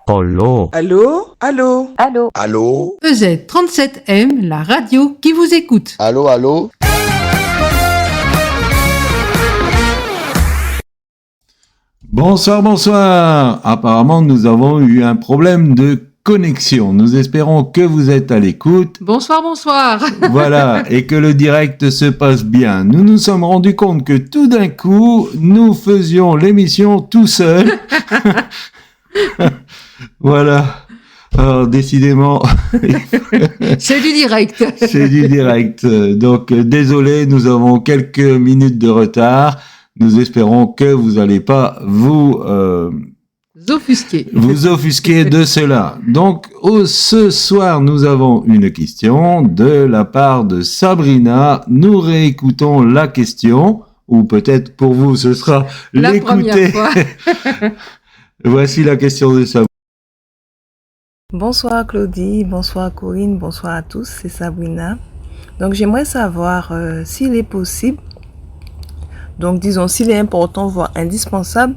Allô? Allô? Allô? Allô? Allô? EZ37M, la radio qui vous écoute. Allô, allô? Bonsoir, bonsoir. Apparemment, nous avons eu un problème de connexion. Nous espérons que vous êtes à l'écoute. Bonsoir, bonsoir. Voilà, et que le direct se passe bien. Nous nous sommes rendus compte que tout d'un coup, nous faisions l'émission tout seul. Voilà. Alors, décidément, C'est du direct. c'est du direct. Donc, désolé, nous avons quelques minutes de retard. Nous espérons que vous n'allez pas vous offusquer de cela. Donc, ce soir, nous avons une question de la part de Sabrina. Nous réécoutons la question, ou peut-être pour vous, ce sera La l'écouter. première fois. Voici la question de Sabrina. Bonsoir Claudie, bonsoir Corinne, bonsoir à tous, c'est Sabrina. Donc j'aimerais savoir s'il est possible, donc disons s'il est important, voire indispensable,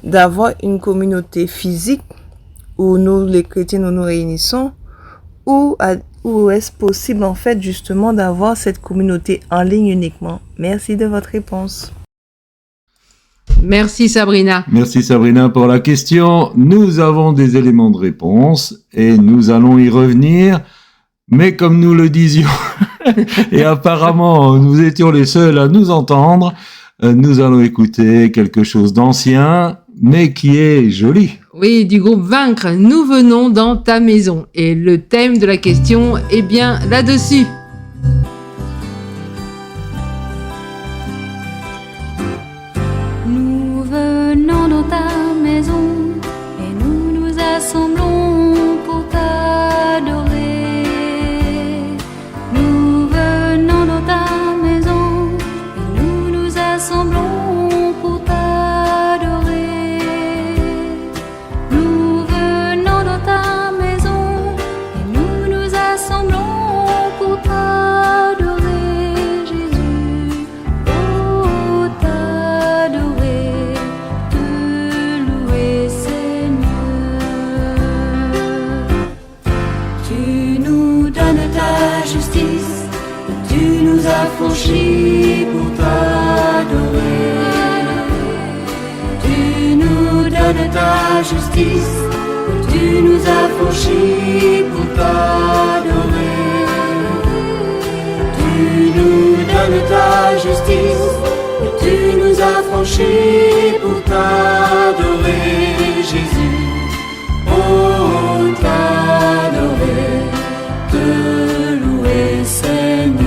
d'avoir une communauté physique où nous les chrétiens nous réunissons, ou est-ce possible en fait justement d'avoir cette communauté en ligne uniquement. Merci de votre réponse. Merci Sabrina. Merci Sabrina pour la question. Nous avons des éléments de réponse et nous allons y revenir. Mais comme nous le disions, et apparemment nous étions les seuls à nous entendre, nous allons écouter quelque chose d'ancien, mais qui est joli. Oui, du groupe Vaincre, nous venons dans ta maison. Et le thème de la question est bien là-dessus. Nous venons dans ta maison et nous nous assemblons pour t'adorer. Nous venons dans ta maison et nous nous assemblons pour t'adorer. Nous venons dans ta maison et nous nous assemblons pour t'adorer, Jésus. Oh, t'adorer, te louer, Seigneur. Tu nous donnes ta justice, tu nous as franchis pour t'adorer. Tu nous donnes ta justice, tu nous as franchis pour t'adorer. Tu nous donnes ta justice, tu nous as franchis pour t'adorer, Jésus. Oh, t'adorer, te louer, Seigneur.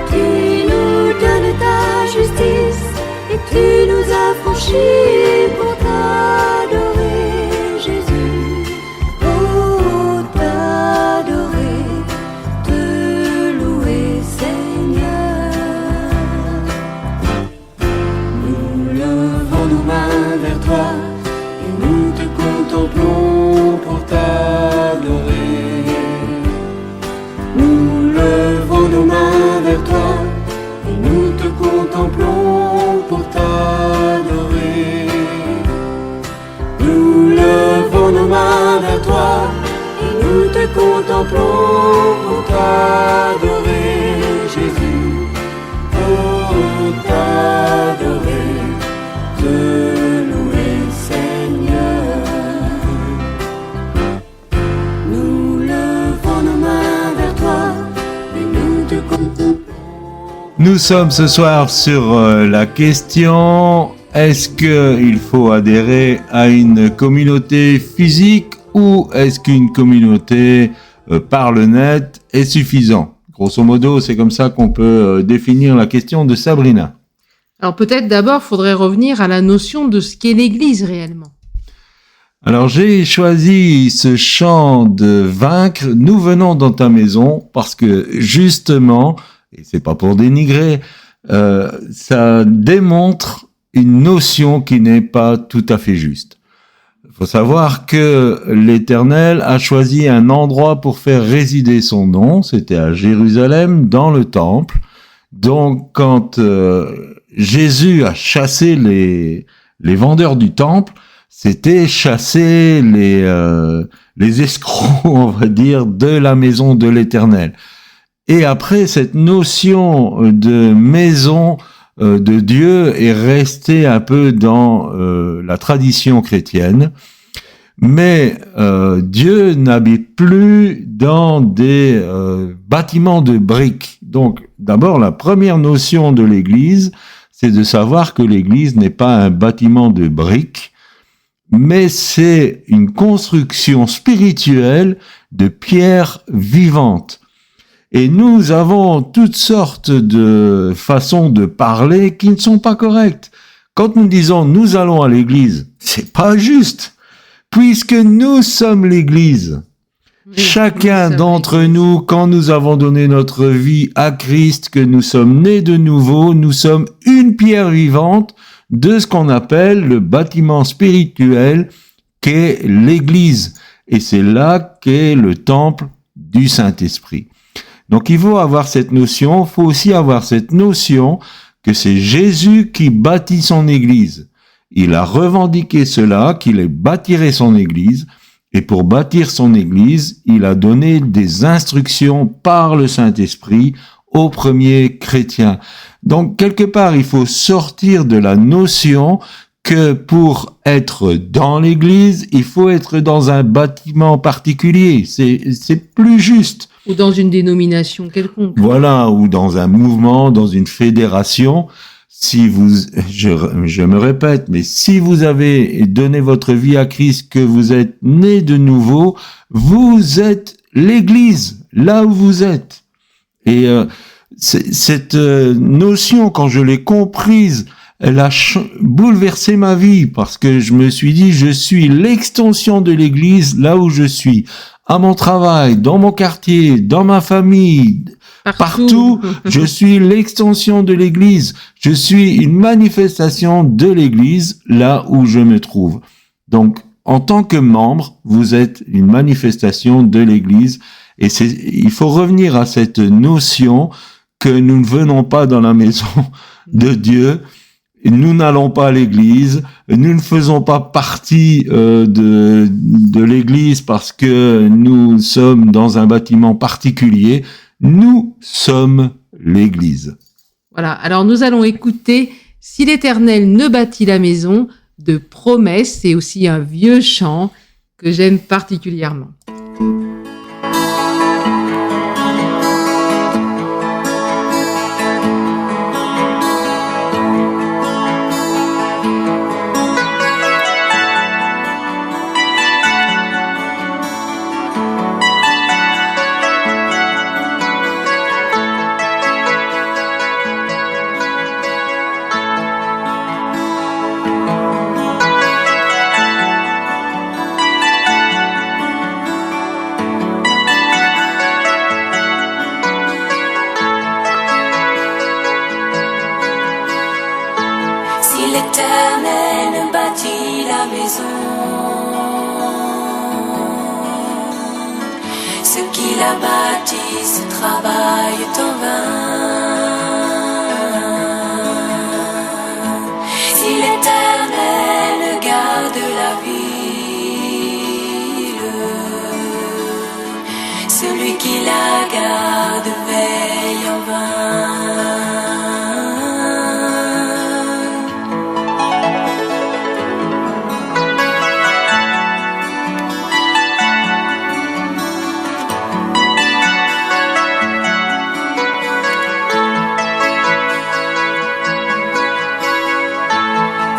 Tu nous donnes ta justice et tu nous as franchis pour t'adorer, Jésus. Oh, t'adorer, te louer, Seigneur. Nous levons nos mains vers toi et nous te contemplons pour t'adorer. Nous levons nos mains vers toi et nous te contemplons pour t'adorer. Nous levons nos mains vers toi et nous te contemplons pour t'adorer, Jésus. Oh, t'adorer, te louer, Seigneur. Nous levons nos mains vers toi et nous te contemplons. Nous sommes ce soir sur la question: est-ce qu'il faut adhérer à une communauté physique ou est-ce qu'une communauté par le net est suffisant? Grosso modo, c'est comme ça qu'on peut définir la question de Sabrina. Alors peut-être d'abord, faudrait revenir à la notion de ce qu'est l'Église réellement. Alors j'ai choisi ce chant de Vaincre, nous venons dans ta maison, parce que justement, et c'est pas pour dénigrer, ça démontre une notion qui n'est pas tout à fait juste. Il faut savoir que l'Éternel a choisi un endroit pour faire résider son nom, c'était à Jérusalem, dans le temple. Donc, quand Jésus a chassé les vendeurs du temple, c'était chasser les escrocs, on va dire, de la maison de l'Éternel. Et après, cette notion de maison de Dieu est restée un peu dans la tradition chrétienne. Mais Dieu n'habite plus dans des bâtiments de briques. Donc, d'abord, la première notion de l'Église, c'est de savoir que l'Église n'est pas un bâtiment de briques, mais c'est une construction spirituelle de pierres vivantes. Et nous avons toutes sortes de façons de parler qui ne sont pas correctes. Quand nous disons « nous allons à l'église », c'est pas juste, puisque nous sommes l'église. Oui, Chacun nous sommes d'entre l'Église. nous, quand nous avons donné notre vie à Christ, que nous sommes nés de nouveau, nous sommes une pierre vivante de ce qu'on appelle le bâtiment spirituel qu'est l'église. Et c'est là qu'est le temple du Saint-Esprit. Donc il faut avoir cette notion, il faut aussi avoir cette notion que c'est Jésus qui bâtit son Église. Il a revendiqué cela, qu'il bâtirait son Église, et pour bâtir son Église, il a donné des instructions par le Saint-Esprit aux premiers chrétiens. Donc quelque part, il faut sortir de la notion que pour être dans l'Église, il faut être dans un bâtiment particulier. C'est plus juste. Ou dans une dénomination quelconque. Voilà, ou dans un mouvement, dans une fédération. Si je me répète, mais si vous avez donné votre vie à Christ, que vous êtes né de nouveau, vous êtes l'Église, là où vous êtes. Et cette notion, quand je l'ai comprise, elle a bouleversé ma vie, parce que je me suis dit, je suis l'extension de l'Église là où je suis. À mon travail, dans mon quartier, dans ma famille, partout, je suis l'extension de l'Église. Je suis une manifestation de l'Église là où je me trouve. Donc, en tant que membre, vous êtes une manifestation de l'Église. Et il faut revenir à cette notion que nous ne venons pas dans la maison de Dieu. Nous n'allons pas à l'église, nous ne faisons pas partie de l'église parce que nous sommes dans un bâtiment particulier. Nous sommes l'église. Voilà, alors nous allons écouter « Si l'Éternel ne bâtit la maison » de Promesse. C'est aussi un vieux chant que j'aime particulièrement. l'Éternel bâtit la maison, ceux qui la bâtissent travaillent en vain. Si l'Éternel garde la ville, celui qui la garde veille en vain.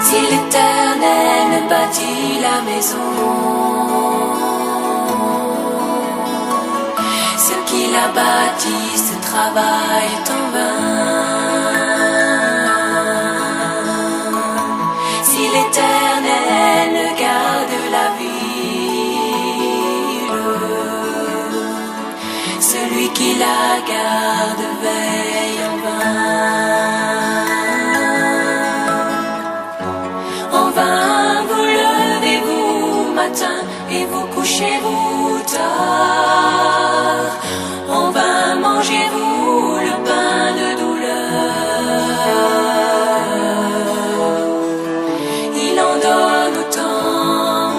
Si l'Éternel bâtit la maison, ceux qui la bâtissent travaillent en vain. Si l'Éternel garde la ville, celui qui la garde veille en vain. couchez-vous tard, en vain mangez-vous le pain de douleur. Il en donne autant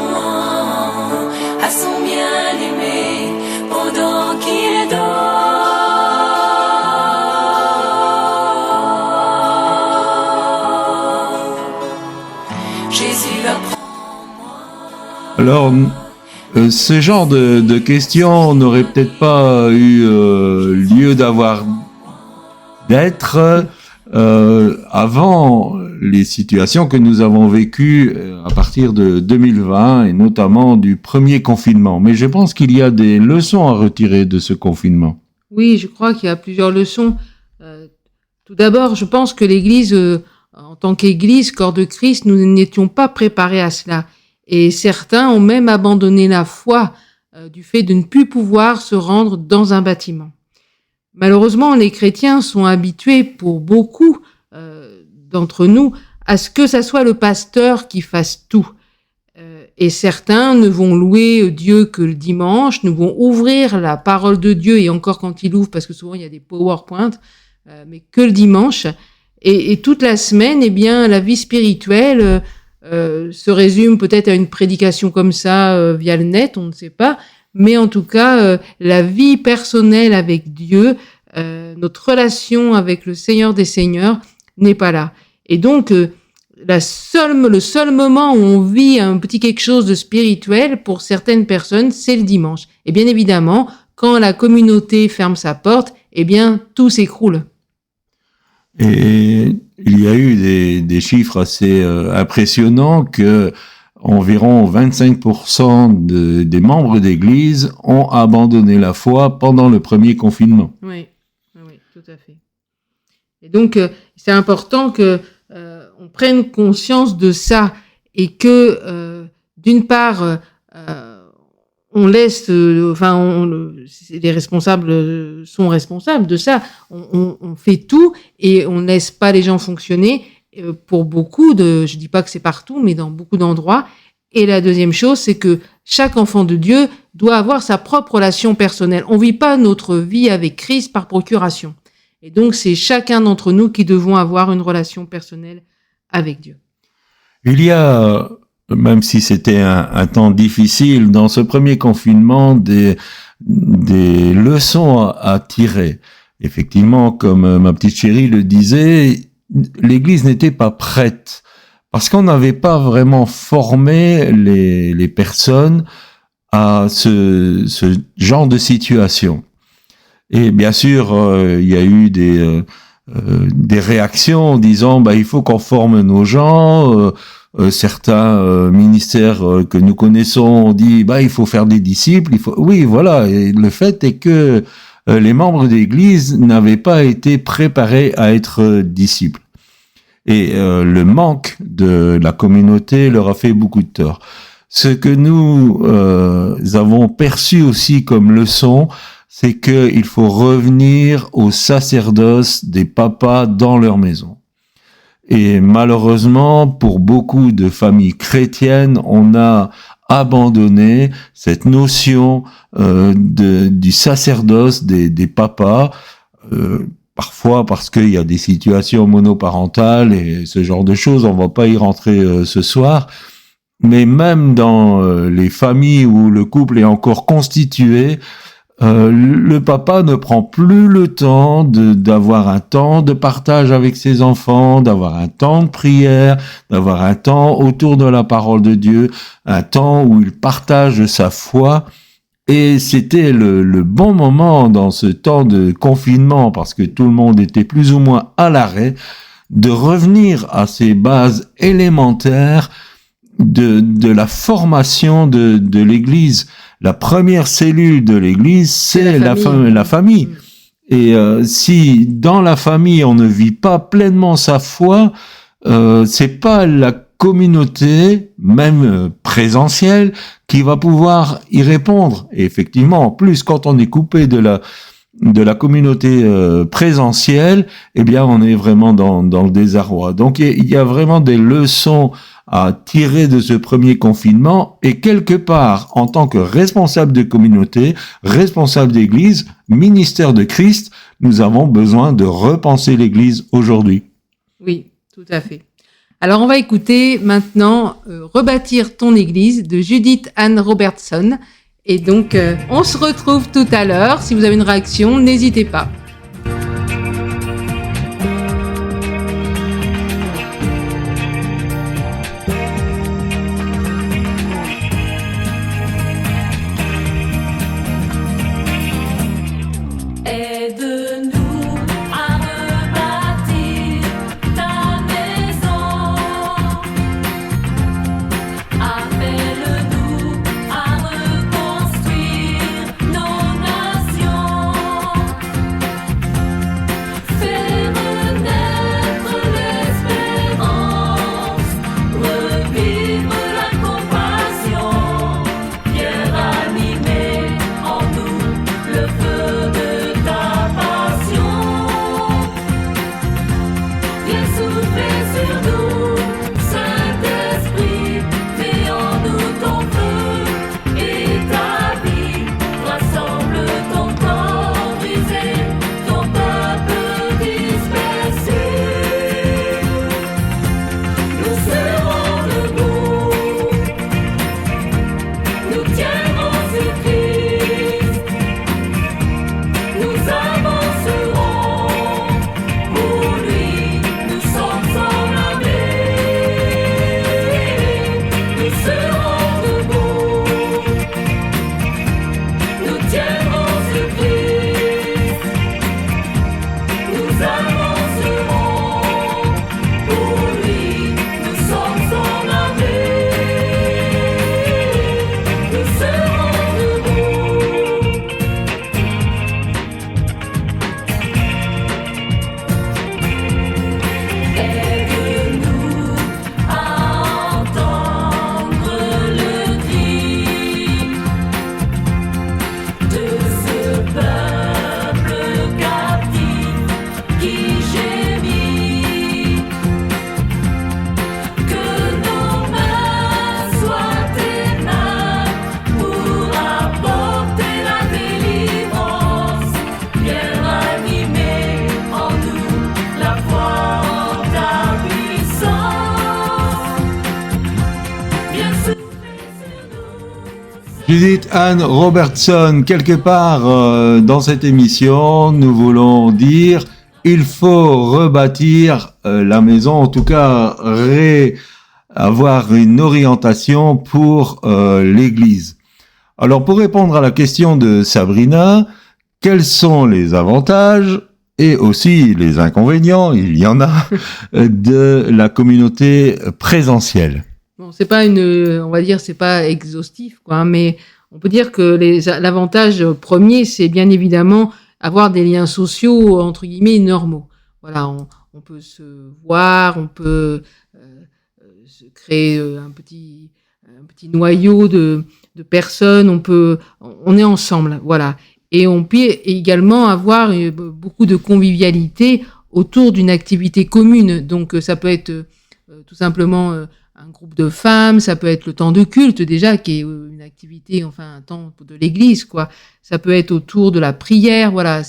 à son bien-aimé pendant qu'il dort. Jésus apprend. Alors, ce genre de questions n'aurait peut-être pas eu lieu d'être avant les situations que nous avons vécues à partir de 2020 et notamment du premier confinement. Mais je pense qu'il y a des leçons à retirer de ce confinement. Oui, je crois qu'il y a plusieurs leçons. Tout d'abord, je pense que l'Église, en tant qu'Église, corps de Christ, nous n'étions pas préparés à cela. Et certains ont même abandonné la foi du fait de ne plus pouvoir se rendre dans un bâtiment. Malheureusement, les chrétiens sont habitués, pour beaucoup d'entre nous, à ce que ça soit le pasteur qui fasse tout. Et certains ne vont louer Dieu que le dimanche, ne vont ouvrir la parole de Dieu, et encore quand ils l'ouvrent, parce que souvent il y a des PowerPoint, mais que le dimanche. Et toute la semaine, eh bien, la vie spirituelle se résume peut-être à une prédication comme ça via le net, on ne sait pas, mais en tout cas, la vie personnelle avec Dieu, notre relation avec le Seigneur des Seigneurs n'est pas là. Et donc, le seul moment où on vit un petit quelque chose de spirituel pour certaines personnes, c'est le dimanche. Et bien évidemment, quand la communauté ferme sa porte, eh bien, tout s'écroule. Et il y a eu des chiffres assez impressionnants que environ 25% des membres d'église ont abandonné la foi pendant le premier confinement. Oui, tout à fait. Et donc, c'est important que on prenne conscience de ça et que, d'une part, on laisse, les responsables sont responsables de ça. On fait tout et on ne laisse pas les gens fonctionner pour beaucoup je dis pas que c'est partout, mais dans beaucoup d'endroits. Et la deuxième chose, c'est que chaque enfant de Dieu doit avoir sa propre relation personnelle. On vit pas notre vie avec Christ par procuration. Et donc, c'est chacun d'entre nous qui devons avoir une relation personnelle avec Dieu. Il y a, même si c'était un temps difficile, dans ce premier confinement, des leçons à tirer. Effectivement, comme ma petite chérie le disait, l'Église n'était pas prête parce qu'on n'avait pas vraiment formé les personnes à ce genre de situation. Et bien sûr, il y a eu des réactions en disant il faut qu'on forme nos gens. Certains ministères que nous connaissons ont dit il faut faire des disciples. Oui, voilà. Et le fait est que les membres d'Église n'avaient pas été préparés à être disciples. Et le manque de la communauté leur a fait beaucoup de tort. Ce que nous avons perçu aussi comme leçon, c'est qu'il faut revenir au sacerdoce des papas dans leur maison. Et malheureusement, pour beaucoup de familles chrétiennes, on a abandonné cette notion du sacerdoce des papas, parfois parce qu'il y a des situations monoparentales et ce genre de choses, on va pas y rentrer ce soir, mais même dans les familles où le couple est encore constitué, le papa ne prend plus le temps d'avoir un temps de partage avec ses enfants, d'avoir un temps de prière, d'avoir un temps autour de la parole de Dieu, un temps où il partage sa foi. Et c'était le bon moment dans ce temps de confinement, parce que tout le monde était plus ou moins à l'arrêt, de revenir à ces bases élémentaires de la formation de l'Église. La première cellule de l'Église, c'est la famille. Et si dans la famille on ne vit pas pleinement sa foi, c'est pas la communauté, même présentielle, qui va pouvoir y répondre. Et effectivement, en plus, quand on est coupé de la communauté présentielle, eh bien, on est vraiment dans le désarroi. Donc, il y a vraiment des leçons à tirer de ce premier confinement et quelque part, en tant que responsable de communauté, responsable d'église, ministère de Christ, nous avons besoin de repenser l'église aujourd'hui. Oui, tout à fait. Alors, on va écouter maintenant Rebâtir ton église de Judith Ann Robertson. Et donc, on se retrouve tout à l'heure. Si vous avez une réaction, n'hésitez pas. Aide-nous à rebâtir ta maison. Appelle-nous à reconstruire nos nations. Fais renaître l'espérance, revivre la compassion. Viens ranimer en nous le feu de ta passion. Viens souffler sur nous, Saint-Esprit, fais en nous ton feu et ta vie. Rassemble ton corps brisé, ton peuple dispersé. Nous serons debout, nous tiendrons sur Christ. Nous avancerons, pour lui, nous sommes enlevés. Nous serons debout, nous tiendrons sur Christ. Nous avancerons, pour lui, nous sommes enlevés. Nous serons debout. Aide-nous à entendre le cri de ce peuple captif qui gémit. Que nos mains soient tes mains pour apporter la délivrance. Viens ranimer en nous la foi en ta puissance. Viens souffler sur nous. Judith Ann Robertson, quelque part dans cette émission, nous voulons dire il faut rebâtir la maison, en tout cas avoir une orientation pour l'Église. Alors pour répondre à la question de Sabrina, quels sont les avantages et aussi les inconvénients, il y en a, de la communauté présentielle? Bon, c'est pas on va dire, c'est pas exhaustif, quoi, hein, mais on peut dire que l'avantage premier, c'est bien évidemment avoir des liens sociaux, entre guillemets, normaux. Voilà, on peut se voir, on peut se créer un petit noyau de personnes, on est ensemble, voilà. Et on peut également avoir beaucoup de convivialité autour d'une activité commune. Donc, ça peut être tout simplement un groupe de femmes, ça peut être le temps de culte déjà, qui est une activité, enfin un temps de l'église, quoi. Ça peut être autour de la prière, voilà.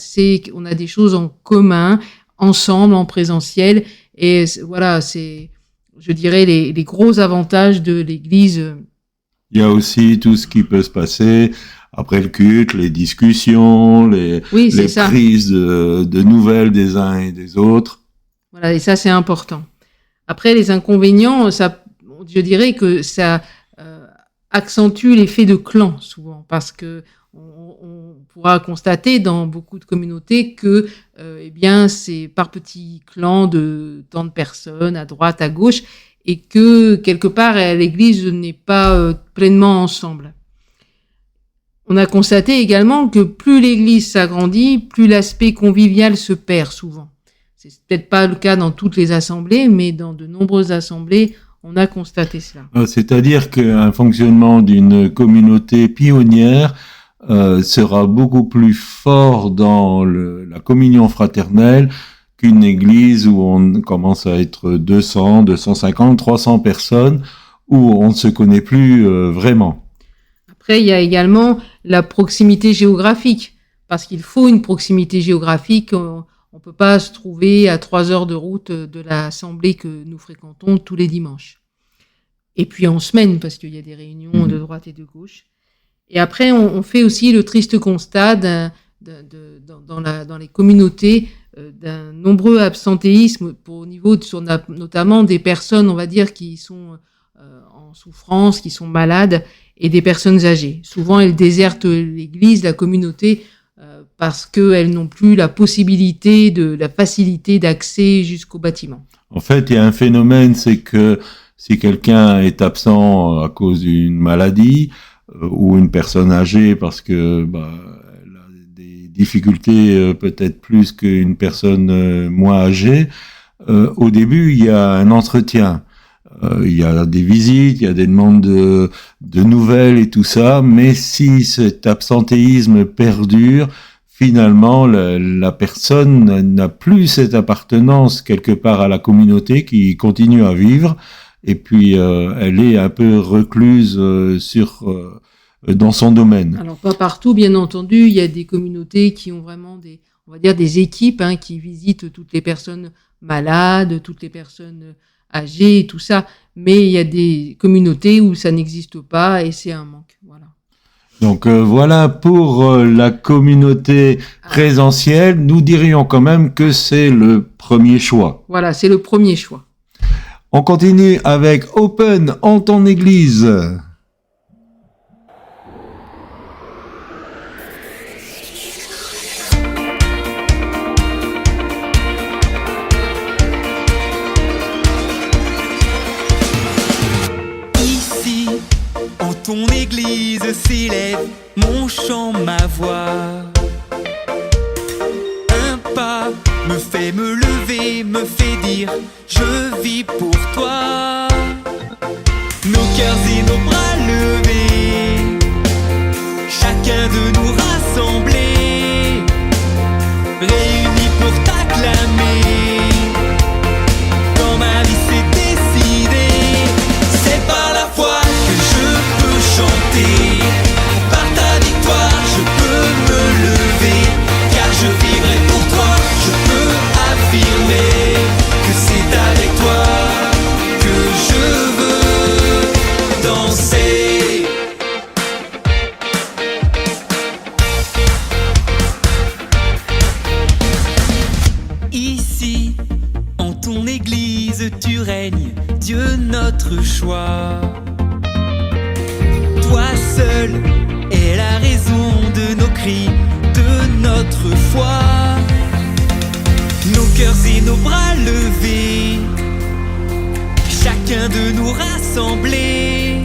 On a des choses en commun, ensemble, en présentiel, et voilà, c'est, je dirais, les gros avantages de l'église. Il y a aussi tout ce qui peut se passer après le culte, les discussions, les prises de nouvelles des uns et des autres. Voilà, et ça, c'est important. Après, les inconvénients, je dirais que ça accentue l'effet de clan, souvent, parce que on pourra constater dans beaucoup de communautés que, eh bien, c'est par petits clans de tant de personnes, à droite, à gauche, et que, quelque part, l'Église n'est pas pleinement ensemble. On a constaté également que plus l'Église s'agrandit, plus l'aspect convivial se perd souvent. C'est peut-être pas le cas dans toutes les assemblées, mais dans de nombreuses assemblées, on a constaté cela. C'est-à-dire qu'un fonctionnement d'une communauté pionnière sera beaucoup plus fort dans la communion fraternelle qu'une église où on commence à être 200, 250, 300 personnes, où on ne se connaît plus vraiment. Après, il y a également la proximité géographique, parce qu'il faut une proximité géographique. On ne peut pas se trouver à 3 heures de route de l'assemblée que nous fréquentons tous les dimanches. Et puis en semaine, parce qu'il y a des réunions de droite et de gauche. Et après, on fait aussi le triste constat dans les communautés d'un nombreux absentéisme au niveau notamment des personnes, on va dire, qui sont en souffrance, qui sont malades, et des personnes âgées. Souvent, elles désertent l'église, la communauté, parce qu'elles n'ont plus la possibilité, la facilité d'accès jusqu'au bâtiment. En fait, il y a un phénomène, c'est que si quelqu'un est absent à cause d'une maladie ou une personne âgée parce que elle a des difficultés peut-être plus qu'une personne moins âgée, au début, il y a un entretien. Il y a des visites, il y a des demandes de nouvelles et tout ça, mais si cet absentéisme perdure, finalement, la personne n'a plus cette appartenance quelque part à la communauté qui continue à vivre, et puis elle est un peu recluse dans son domaine. Alors pas partout, bien entendu, il y a des communautés qui ont vraiment on va dire des équipes qui visitent toutes les personnes malades, toutes les personnes âgées et tout ça, mais il y a des communautés où ça n'existe pas et c'est un manque. Voilà. Donc voilà pour la communauté présentielle, nous dirions quand même que c'est le premier choix. Voilà, c'est le premier choix. On continue avec Open en ton église. Ici, en ton église s'élève mon chant, ma voix. Un pas me fait me lever, me fait dire je vis pour toi. Nos cœurs et nos bras levés, chacun de nous rassembler, réunis pour t'acclamer. Quand ma vie s'est décidée, c'est par la foi que je peux chanter. Par ta victoire, je peux me lever, car je vivrai pour toi. Je peux affirmer que c'est avec toi que je veux danser. Ici, en ton église, tu règnes, Dieu notre choix. Toi seul es la raison de nos cris, de notre foi. Nos cœurs et nos bras levés, chacun de nous rassembler,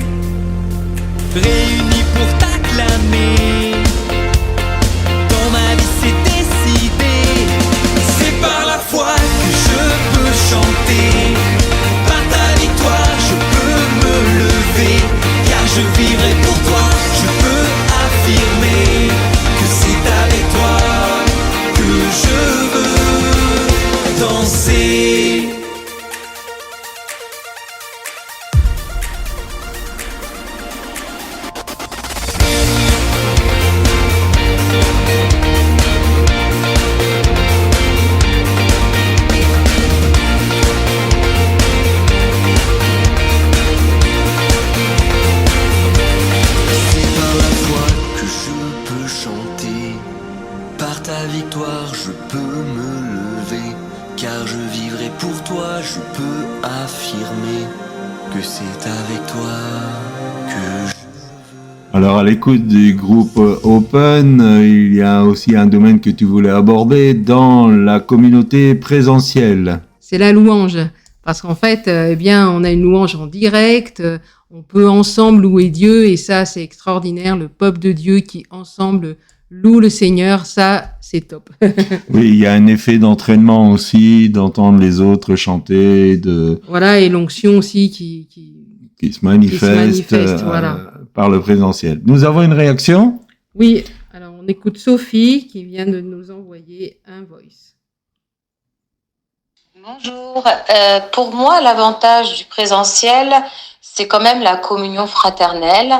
réunis pour t'acclamer. Dans ma vie c'est décidé, c'est par la foi que je peux chanter. Par ta victoire je peux me lever, car je vivrai pour toi. Je peux affirmer que c'est avec toi que je veux danser. C'est par la foi que je peux chanter. Par ta victoire, je peux me lever, car je vivrai pour toi. Je peux affirmer que c'est avec toi que je... Alors à l'écoute du groupe Open, il y a aussi un domaine que tu voulais aborder dans la communauté présentielle. C'est la louange. Parce qu'en fait, on a une louange en direct, on peut ensemble louer Dieu, et ça, c'est extraordinaire. Le peuple de Dieu qui, ensemble, loue le Seigneur, ça, c'est top. Oui, il y a un effet d'entraînement aussi, d'entendre les autres chanter, Voilà, et l'onction aussi qui se manifeste, voilà. par le présentiel. Nous avons une réaction? Oui, alors on écoute Sophie qui vient de nous envoyer un voice. Bonjour. Pour moi, l'avantage du présentiel, c'est quand même la communion fraternelle.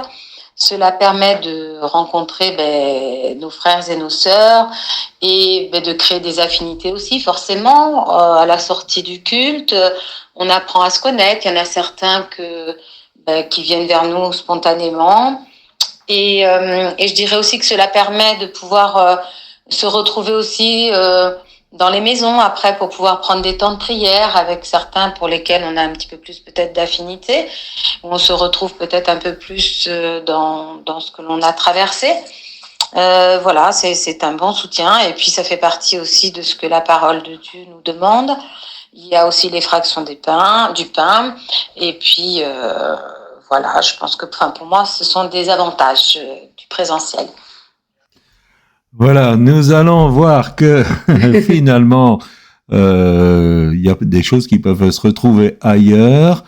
Cela permet de rencontrer nos frères et nos sœurs et de créer des affinités aussi, forcément. À la sortie du culte, on apprend à se connaître. Il y en a certains qui viennent vers nous spontanément. Et je dirais aussi que cela permet de pouvoir se retrouver aussi dans les maisons après pour pouvoir prendre des temps de prière avec certains pour lesquels on a un petit peu plus peut-être d'affinité, où on se retrouve peut-être un peu plus dans ce que l'on a traversé. Voilà, c'est un bon soutien et puis ça fait partie aussi de ce que la parole de Dieu nous demande. Il y a aussi les fractions du pain et puis voilà, je pense que pour moi ce sont des avantages du présentiel. Voilà, nous allons voir que finalement, il y a des choses qui peuvent se retrouver ailleurs.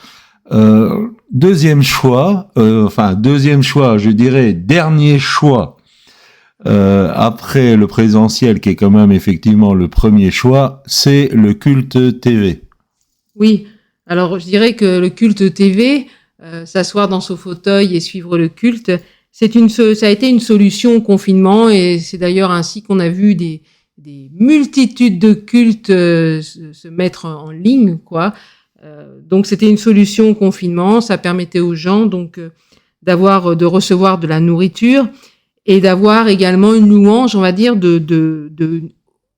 Deuxième choix, je dirais dernier choix, après le présentiel qui est quand même effectivement le premier choix, c'est le culte TV. Oui, alors je dirais que le culte TV, s'asseoir dans son fauteuil et suivre le culte, ça a été une solution au confinement et c'est d'ailleurs ainsi qu'on a vu des multitudes de cultes se mettre en ligne, quoi. Donc c'était une solution au confinement, ça permettait aux gens donc de recevoir de la nourriture et d'avoir également une louange, on va dire, de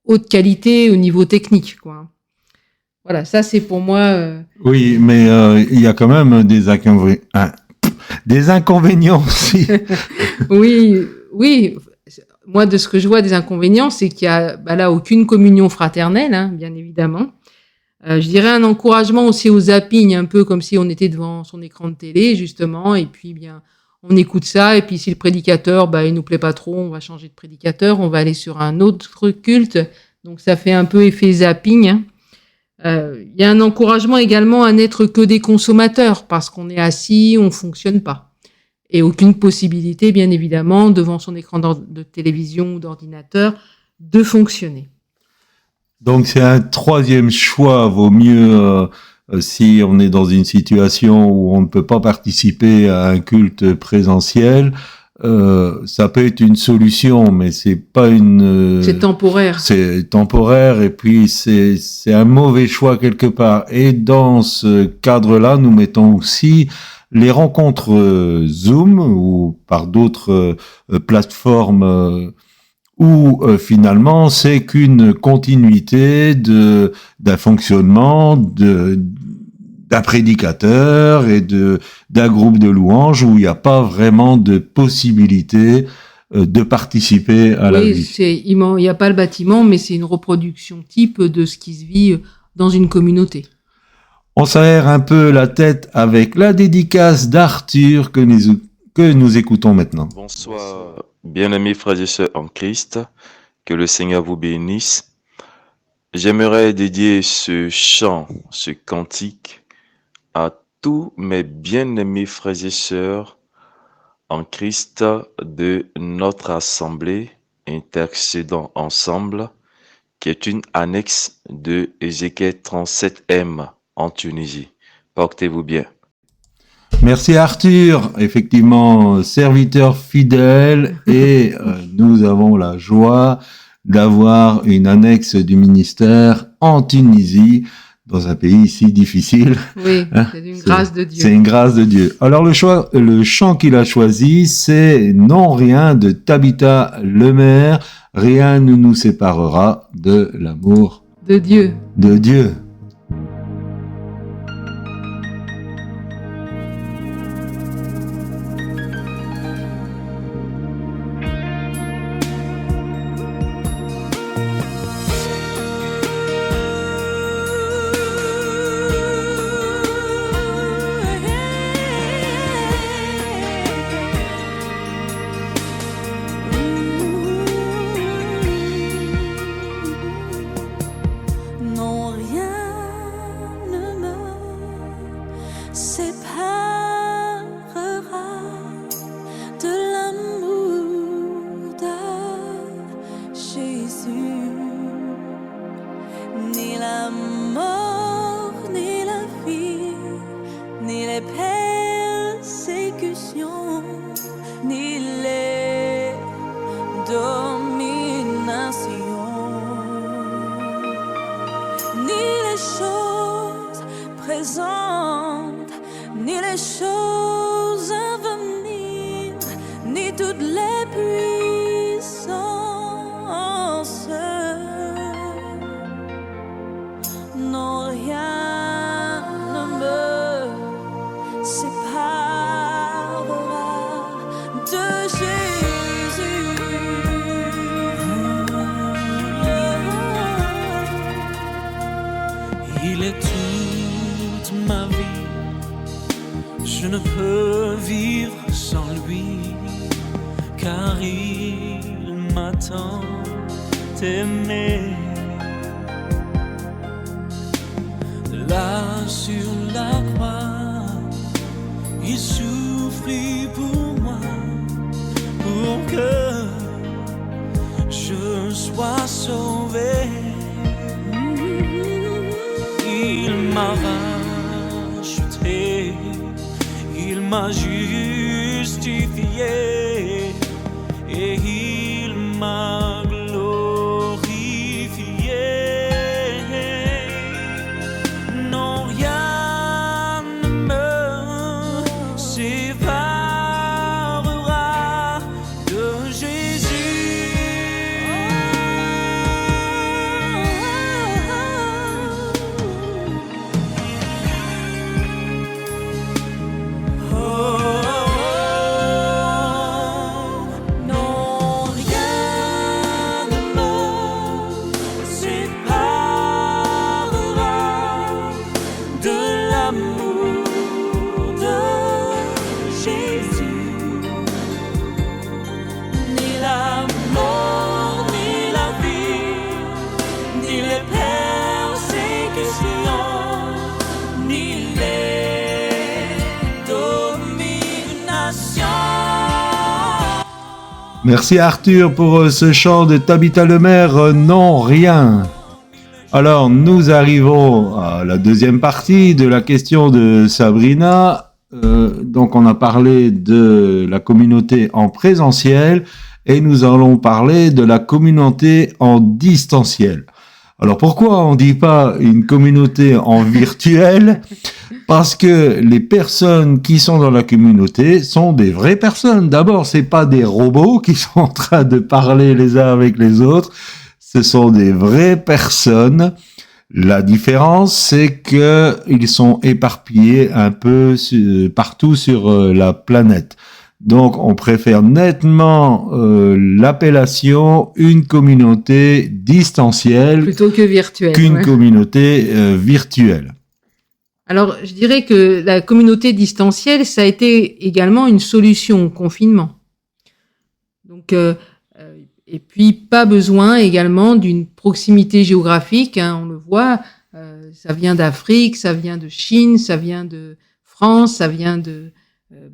haute qualité au niveau technique, quoi. Voilà, ça c'est pour moi. Oui, mais il y a quand même des inconvénients aussi. Oui. Moi, de ce que je vois des inconvénients, c'est qu'il y a là aucune communion fraternelle, hein, bien évidemment. Je dirais un encouragement aussi au zapping, un peu comme si on était devant son écran de télé, justement, et puis bien on écoute ça, et puis si le prédicateur, il nous plaît pas trop, on va changer de prédicateur, on va aller sur un autre culte. Donc ça fait un peu effet zapping, hein. Il y a un encouragement également à n'être que des consommateurs, parce qu'on est assis, on fonctionne pas. Et aucune possibilité, bien évidemment, devant son écran de télévision ou d'ordinateur, de fonctionner. Donc c'est un troisième choix, vaut mieux si on est dans une situation où on ne peut pas participer à un culte présentiel, ça peut être une solution, mais c'est pas c'est temporaire. C'est temporaire et puis c'est un mauvais choix quelque part. Et dans ce cadre-là, nous mettons aussi les rencontres Zoom ou par d'autres plateformes où finalement c'est qu'une continuité d'un fonctionnement d'un prédicateur et d'un groupe de louanges où il n'y a pas vraiment de possibilité de participer à la vie. Il n'y a pas le bâtiment, mais c'est une reproduction type de ce qui se vit dans une communauté. On s'aère un peu la tête avec la dédicace d'Arthur que nous écoutons maintenant. Bonsoir, bien-aimés frères et sœurs en Christ, que le Seigneur vous bénisse. J'aimerais dédier ce chant, ce cantique, à tous mes bien-aimés frères et sœurs en Christ de notre assemblée intercédant ensemble, qui est une annexe de Ézéchiel 37M en Tunisie. Portez-vous bien. Merci Arthur, effectivement serviteur fidèle et nous avons la joie d'avoir une annexe du ministère en Tunisie, dans un pays si difficile. Oui, c'est une grâce de Dieu. C'est une grâce de Dieu. Alors le chant qu'il a choisi, c'est Non rien de Tabitha Lemaire, rien ne nous séparera de l'amour de Dieu. De Dieu. Non, rien présentes, ni les choses à venir, ni toutes les puissances. Non, rien ne me séparera de Jésus. Il est toute ma vie, je ne peux vivre sans lui, car il m'a tant aimé. Là sur la croix, il souffrit pour moi, pour que je sois sauvé. Il m'a racheté, il m'a justifié et il m'a glorifié. Non, rien ne me séparera de Jésus. Oh, non, rien ne me séparera de l'amour de Jésus. Ni la mort, ni la vie, ni les persécutions, ni les dominations. Merci Arthur pour ce chant de Tabitha Lemaire, Non, rien. Alors, nous arrivons à la deuxième partie de la question de Sabrina. Donc, on a parlé de la communauté en présentiel et nous allons parler de la communauté en distanciel. Alors, pourquoi on dit pas une communauté en virtuel? Parce que les personnes qui sont dans la communauté sont des vraies personnes. D'abord, c'est pas des robots qui sont en train de parler les uns avec les autres. Ce sont des vraies personnes. La différence, c'est que ils sont éparpillés un peu partout sur la planète. Donc, on préfère nettement l'appellation une communauté distancielle Plutôt que virtuel. qu'une ouais. communauté virtuelle. Alors, je dirais que la communauté distancielle, ça a été également une solution au confinement. Donc, et puis, pas besoin également d'une proximité géographique, hein, on le voit, ça vient d'Afrique, ça vient de Chine, ça vient de France, ça vient de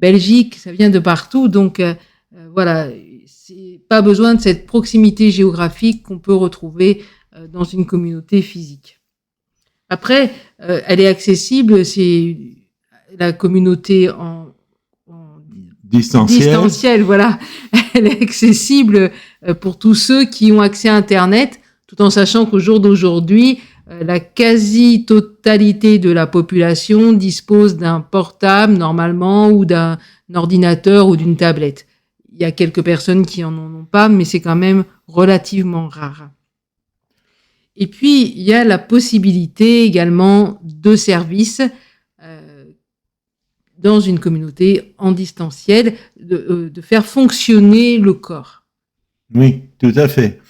Belgique, ça vient de partout. Donc, voilà, c'est pas besoin de cette proximité géographique qu'on peut retrouver dans une communauté physique. Après, elle est accessible, c'est la communauté en distancielle, voilà. Elle est accessible pour tous ceux qui ont accès à Internet, tout en sachant qu'au jour d'aujourd'hui, la quasi-totalité de la population dispose d'un portable normalement ou d'un ordinateur ou d'une tablette. Il y a quelques personnes qui en ont pas, mais c'est quand même relativement rare. Et puis, il y a la possibilité également de services dans une communauté en distanciel, de faire fonctionner le corps. Oui, tout à fait.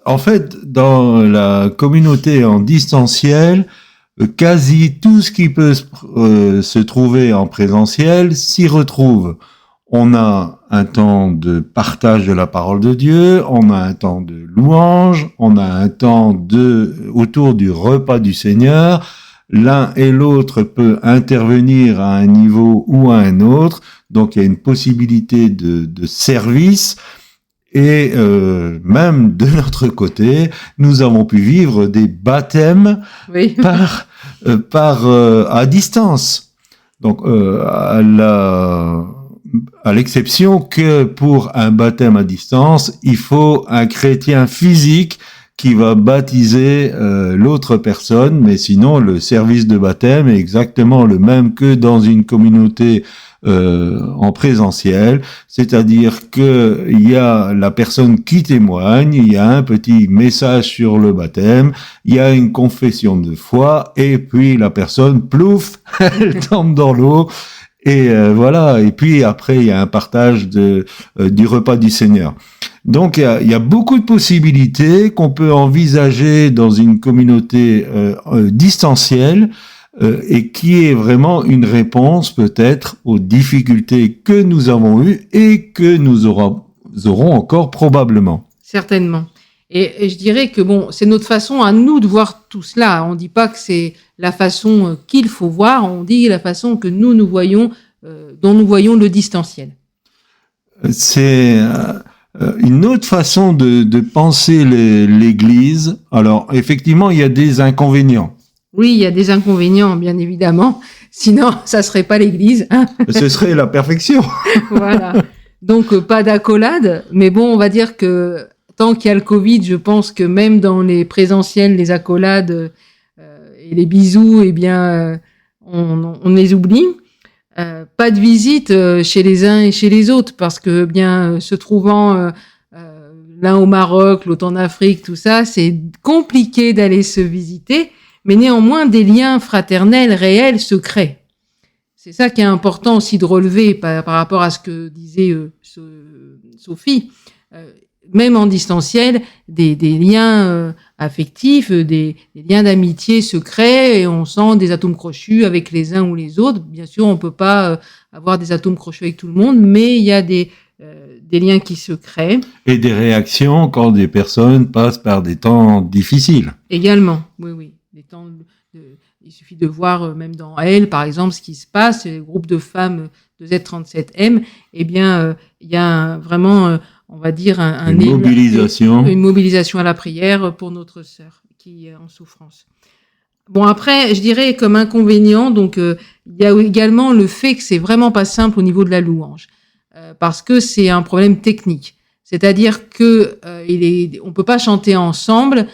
En fait, dans la communauté en distanciel, quasi tout ce qui peut se trouver en présentiel s'y retrouve. On a un temps de partage de la parole de Dieu, on a un temps de louange, on a un temps autour du repas du Seigneur. L'un et l'autre peut intervenir à un niveau ou à un autre, donc il y a une possibilité de service. Et même de notre côté, nous avons pu vivre des baptêmes Oui. à distance. Donc à l'exception que pour un baptême à distance, il faut un chrétien physique qui va baptiser l'autre personne, mais sinon le service de baptême est exactement le même que dans une communauté en présentiel, c'est-à-dire que il y a la personne qui témoigne, il y a un petit message sur le baptême, il y a une confession de foi, et puis la personne, plouf, elle tombe dans l'eau, et voilà, et puis après il y a un partage du repas du Seigneur. Donc il y a beaucoup de possibilités qu'on peut envisager dans une communauté distancielle, et qui est vraiment une réponse peut-être aux difficultés que nous avons eues et que nous aurons encore probablement. Certainement. Et je dirais que bon, c'est notre façon à nous de voir tout cela. On dit pas que c'est la façon qu'il faut voir, on dit la façon que nous voyons, dont nous voyons le distanciel. C'est une autre façon de penser l'Église. Alors effectivement, il y a des inconvénients. Oui, il y a des inconvénients, bien évidemment. Sinon, ça serait pas l'Église. Hein. Ce serait la perfection. Voilà. Donc, pas d'accolade. Mais bon, on va dire que tant qu'il y a le Covid, je pense que même dans les présentiels, les accolades et les bisous, eh bien, on les oublie. Pas de visite chez les uns et chez les autres, parce que bien, se trouvant l'un au Maroc, l'autre en Afrique, tout ça, c'est compliqué d'aller se visiter. Mais néanmoins, des liens fraternels réels se créent. C'est ça qui est important aussi de relever par rapport à ce que disait Sophie. Même en distanciel, des liens affectifs, des liens d'amitié se créent et on sent des atomes crochus avec les uns ou les autres. Bien sûr, on peut pas avoir des atomes crochus avec tout le monde, mais il y a des liens qui se créent. Et des réactions quand des personnes passent par des temps difficiles. Également, oui. Il suffit de voir même dans Elle, par exemple, ce qui se passe, les groupes de femmes de Z37M, eh bien, il y a vraiment, on va dire, une mobilisation à la prière pour notre sœur qui est en souffrance. Bon, après, je dirais comme inconvénient, donc il y a également le fait que c'est vraiment pas simple au niveau de la louange, parce que c'est un problème technique. C'est-à-dire que on peut pas chanter ensemble,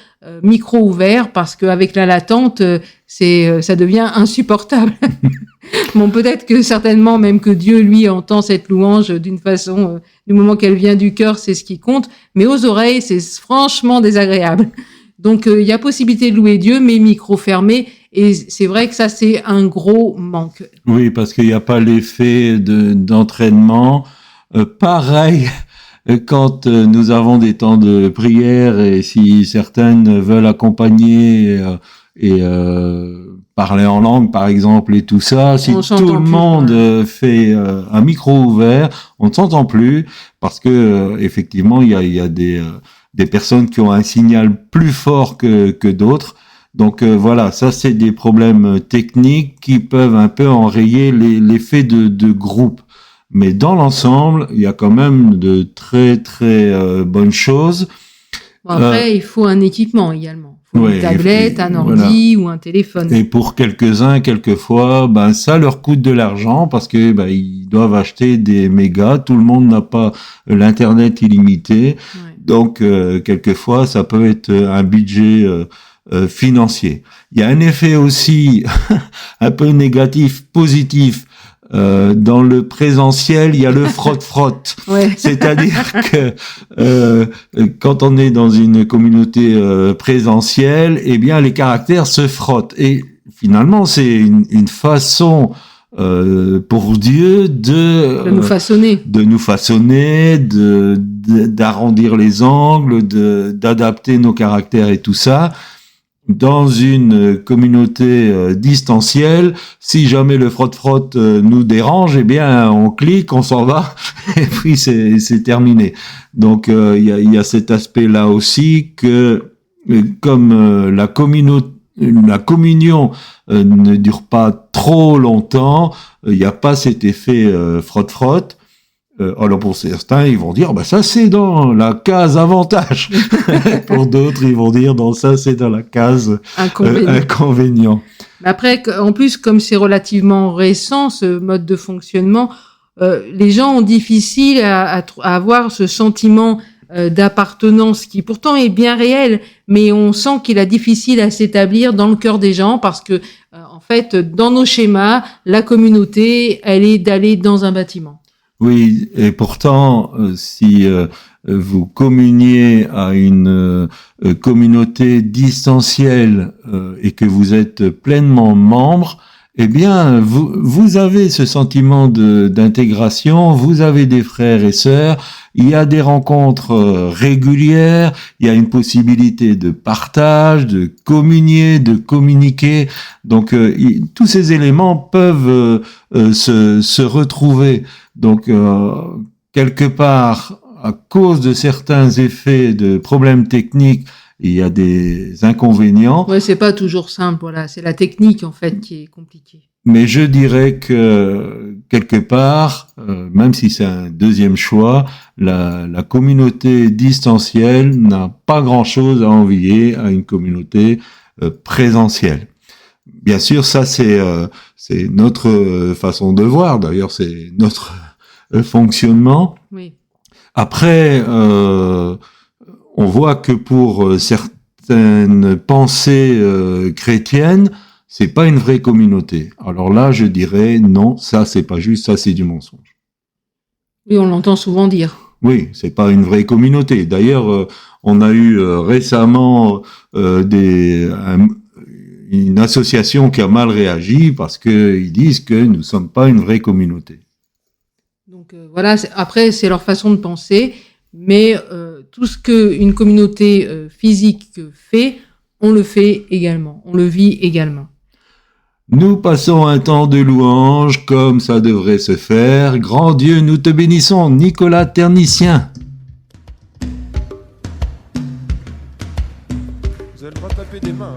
micro ouvert, parce qu'avec la latente, ça devient insupportable. Bon, peut-être que certainement même que Dieu lui entend cette louange d'une façon, du moment qu'elle vient du cœur, c'est ce qui compte. Mais aux oreilles, c'est franchement désagréable. Donc il y a possibilité de louer Dieu, mais micro fermé. Et c'est vrai que ça, c'est un gros manque. Oui, parce qu'il n'y a pas l'effet d'entraînement. Pareil. Quand nous avons des temps de prière et si certaines veulent accompagner et parler en langue par exemple et tout ça, si tout le monde fait un micro ouvert, on ne s'entend plus parce que effectivement il y a des personnes qui ont un signal plus fort que d'autres. Donc voilà, ça c'est des problèmes techniques qui peuvent un peu enrayer l'effet de groupe. Mais dans l'ensemble, il y a quand même de très très bonnes choses. Bon, après, il faut un équipement également. Il faut une tablette, un ordi ou un téléphone. Et pour quelques-uns, quelquefois, ça leur coûte de l'argent parce que ils doivent acheter des mégas. Tout le monde n'a pas l'internet illimité. Ouais. Donc quelquefois, ça peut être un budget financier. Il y a un effet aussi un peu négatif, positif. Dans le présentiel, il y a le frotte-frotte. Ouais. C'est-à-dire que quand on est dans une communauté présentielle, eh bien les caractères se frottent. Et finalement, c'est une façon pour Dieu de nous façonner, d'arrondir les angles, d'adapter nos caractères et tout ça. Dans une communauté distancielle, si jamais le frotte-frotte nous dérange, eh bien on clique, on s'en va, et puis c'est terminé. Donc il y a cet aspect-là aussi que comme la communion ne dure pas trop longtemps, il n'y a pas cet effet frotte-frotte. Alors pour certains, ils vont dire ça c'est dans la case avantage. Pour d'autres, ils vont dire ça c'est dans la case inconvénient. Après, en plus, comme c'est relativement récent ce mode de fonctionnement, les gens ont difficile à avoir ce sentiment d'appartenance qui pourtant est bien réel, mais on sent qu'il est difficile à s'établir dans le cœur des gens parce que, en fait, dans nos schémas, la communauté, elle est d'aller dans un bâtiment. Oui, et pourtant, si vous communiez à une communauté distancielle et que vous êtes pleinement membre, eh bien, vous avez ce sentiment d'intégration, vous avez des frères et sœurs, il y a des rencontres régulières, il y a une possibilité de partage, de communier, de communiquer. Donc, tous ces éléments peuvent se retrouver. Donc, quelque part, à cause de certains effets de problèmes techniques, il y a des inconvénients. Ouais, c'est pas toujours simple, voilà. C'est la technique, en fait, qui est compliquée. Mais je dirais que, quelque part, même si c'est un deuxième choix, la communauté distancielle n'a pas grand-chose à envier à une communauté présentielle. Bien sûr, ça c'est notre façon de voir. D'ailleurs, c'est notre fonctionnement. Oui. Après, on voit que pour certaines pensées chrétiennes, c'est pas une vraie communauté. Alors là, je dirais non, ça c'est pas juste, ça c'est du mensonge. Oui, on l'entend souvent dire. Oui, c'est pas une vraie communauté. D'ailleurs, on a eu récemment une association qui a mal réagi parce que ils disent que nous sommes pas une vraie communauté. Donc voilà, après c'est leur façon de penser, mais tout ce qu'une communauté physique fait, on le fait également, on le vit également. Nous passons un temps de louange comme ça devrait se faire. Grand Dieu, nous te bénissons, Nicolas Ternicien. Vous avez le droit de taper des mains.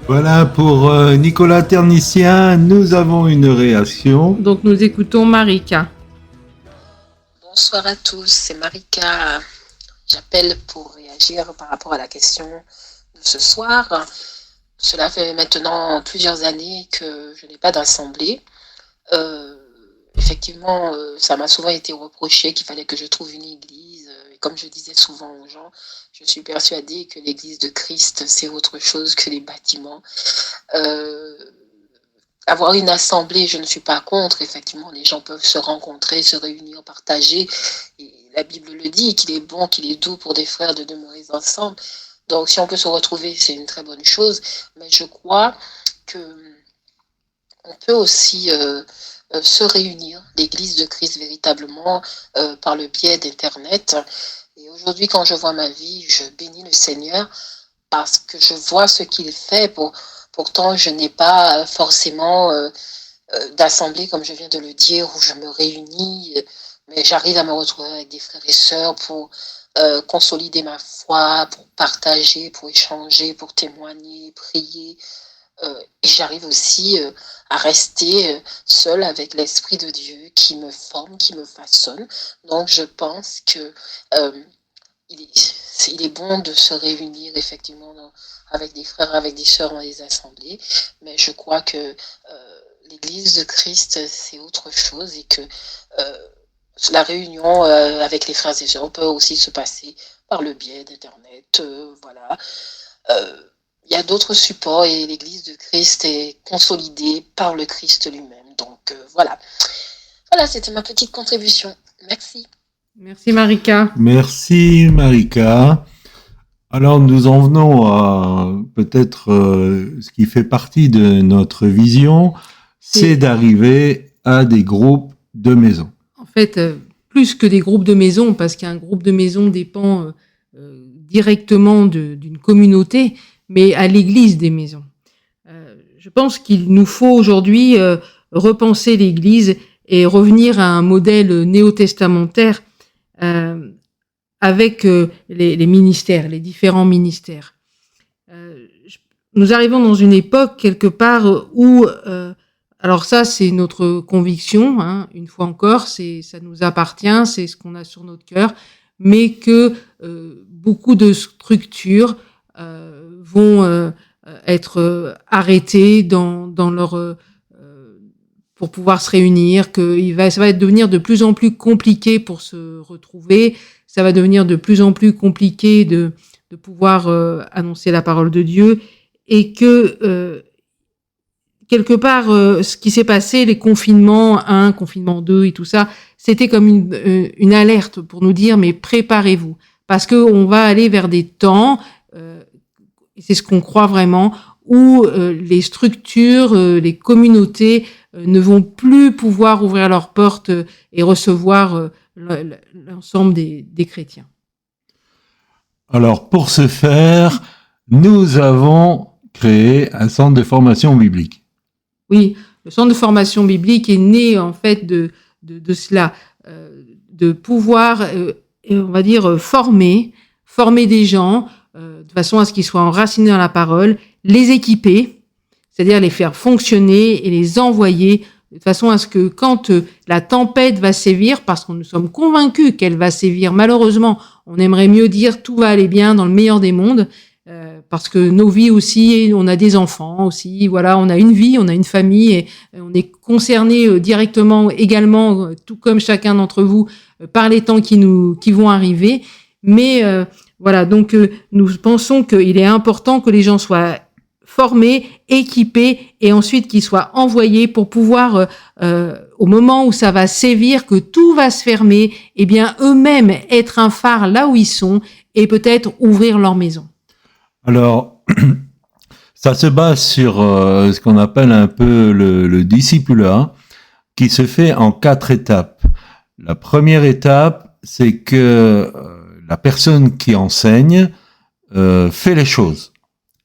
Voilà pour Nicolas Ternicien, nous avons une réaction. Donc nous écoutons Marika. Bonsoir à tous, c'est Marika. J'appelle pour réagir par rapport à la question de ce soir. Cela fait maintenant plusieurs années que je n'ai pas d'assemblée. Effectivement, ça m'a souvent été reproché qu'il fallait que je trouve une église. Et comme je disais souvent aux gens, je suis persuadée que l'église de Christ, c'est autre chose que les bâtiments. Avoir une assemblée, je ne suis pas contre. Effectivement, les gens peuvent se rencontrer, se réunir, partager. Et la Bible le dit, qu'il est bon, qu'il est doux pour des frères de demeurer ensemble. Donc, si on peut se retrouver, c'est une très bonne chose. Mais je crois que on peut aussi se réunir, l'Église de Christ véritablement, par le biais d'Internet. Et aujourd'hui, quand je vois ma vie, je bénis le Seigneur parce que je vois ce qu'il fait. Pourtant, je n'ai pas forcément d'assemblée, comme je viens de le dire, où je me réunis, mais j'arrive à me retrouver avec des frères et sœurs pour consolider ma foi, pour partager, pour échanger, pour témoigner, prier. Et j'arrive aussi à rester seule avec l'Esprit de Dieu qui me forme, qui me façonne. Donc je pense que il est bon de se réunir effectivement avec des frères, avec des sœurs dans les assemblées, mais je crois que l'Église de Christ, c'est autre chose et que la réunion avec les frères et sœurs peut aussi se passer par le biais d'Internet. Voilà. Il y a d'autres supports et l'Église de Christ est consolidée par le Christ lui-même. Donc voilà. Voilà, c'était ma petite contribution. Merci. Merci Marika. Merci Marika. Alors nous en venons à peut-être ce qui fait partie de notre vision, c'est d'arriver à des groupes de maison. En fait, plus que des groupes de maison, parce qu'un groupe de maison dépend directement d'une communauté, mais à l'église des maisons. Je pense qu'il nous faut aujourd'hui repenser l'église et revenir à un modèle néo-testamentaire avec les ministères, les différents ministères. Nous arrivons dans une époque quelque part où, alors ça c'est notre conviction, hein, une fois encore, ça nous appartient, c'est ce qu'on a sur notre cœur, mais que beaucoup de structures vont être arrêtées dans leur pour pouvoir se réunir, ça va devenir de plus en plus compliqué pour se retrouver, ça va devenir de plus en plus compliqué de pouvoir annoncer la parole de Dieu, et que quelque part ce qui s'est passé, les confinements 1, confinement 2 et tout ça, c'était comme une alerte pour nous dire mais préparez-vous, parce que on va aller vers des temps, et c'est ce qu'on croit vraiment, où les structures, les communautés ne vont plus pouvoir ouvrir leurs portes et recevoir l'ensemble des chrétiens. Alors pour ce faire, nous avons créé un centre de formation biblique. Oui, le centre de formation biblique est né en fait de cela, de pouvoir, on va dire, former des gens de façon à ce qu'ils soient enracinés dans la parole, les équiper, c'est-à-dire les faire fonctionner et les envoyer de façon à ce que quand la tempête va sévir, parce que nous sommes convaincus qu'elle va sévir, malheureusement, on aimerait mieux dire tout va aller bien dans le meilleur des mondes, parce que nos vies aussi, on a des enfants aussi, voilà, on a une vie, on a une famille et on est concerné directement également, tout comme chacun d'entre vous, par les temps qui vont arriver. Mais voilà, donc nous pensons qu'il est important que les gens soient formés, équipés et ensuite qu'ils soient envoyés pour pouvoir, au moment où ça va sévir, que tout va se fermer, eh bien eux-mêmes être un phare là où ils sont et peut-être ouvrir leur maison. Alors, ça se base sur ce qu'on appelle un peu le discipulat, qui se fait en 4 étapes. La première étape, c'est que la personne qui enseigne fait les choses,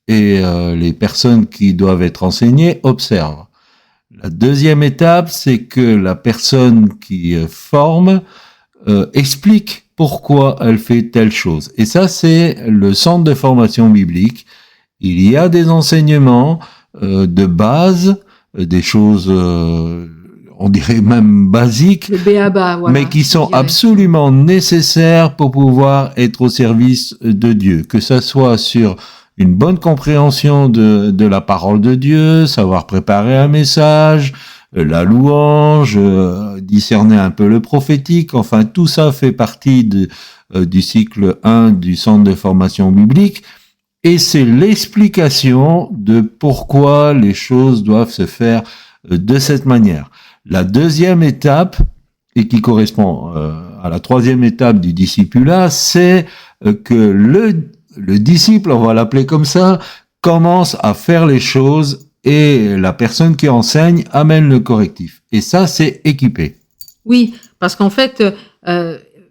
et les personnes qui doivent être enseignées observent. La deuxième étape, c'est que la personne qui forme explique pourquoi elle fait telle chose. Et ça, c'est le centre de formation biblique. Il y a des enseignements de base, des choses, on dirait même basiques, le b.a.-ba, voilà, mais qui sont absolument nécessaires pour pouvoir être au service de Dieu. Que ça soit sur une bonne compréhension de la parole de Dieu, savoir préparer un message, la louange, discerner un peu le prophétique, enfin tout ça fait partie du cycle 1 du centre de formation biblique, et c'est l'explication de pourquoi les choses doivent se faire de cette manière. La deuxième étape, et qui correspond à la troisième étape du discipulat, c'est que le disciple, on va l'appeler comme ça, commence à faire les choses et la personne qui enseigne amène le correctif. Et ça, c'est équipé. Oui, parce qu'en fait,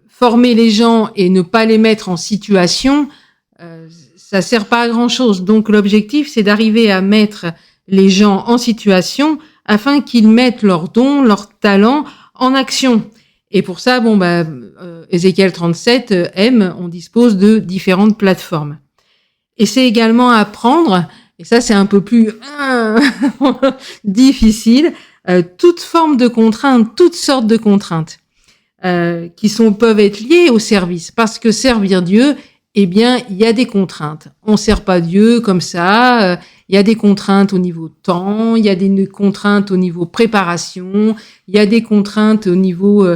former les gens et ne pas les mettre en situation, ça sert pas à grand-chose. Donc l'objectif, c'est d'arriver à mettre les gens en situation afin qu'ils mettent leurs dons, leurs talents en action. Et pour ça, Ézéchiel 37 on dispose de différentes plateformes. Et c'est également apprendre, et ça c'est un peu plus difficile, toute forme de contraintes, toutes sortes de contraintes qui peuvent être liées au service. Parce que servir Dieu, eh bien, il y a des contraintes. On sert pas Dieu comme ça. Il y a des contraintes au niveau temps, il y a des contraintes au niveau préparation, il y a des contraintes au niveau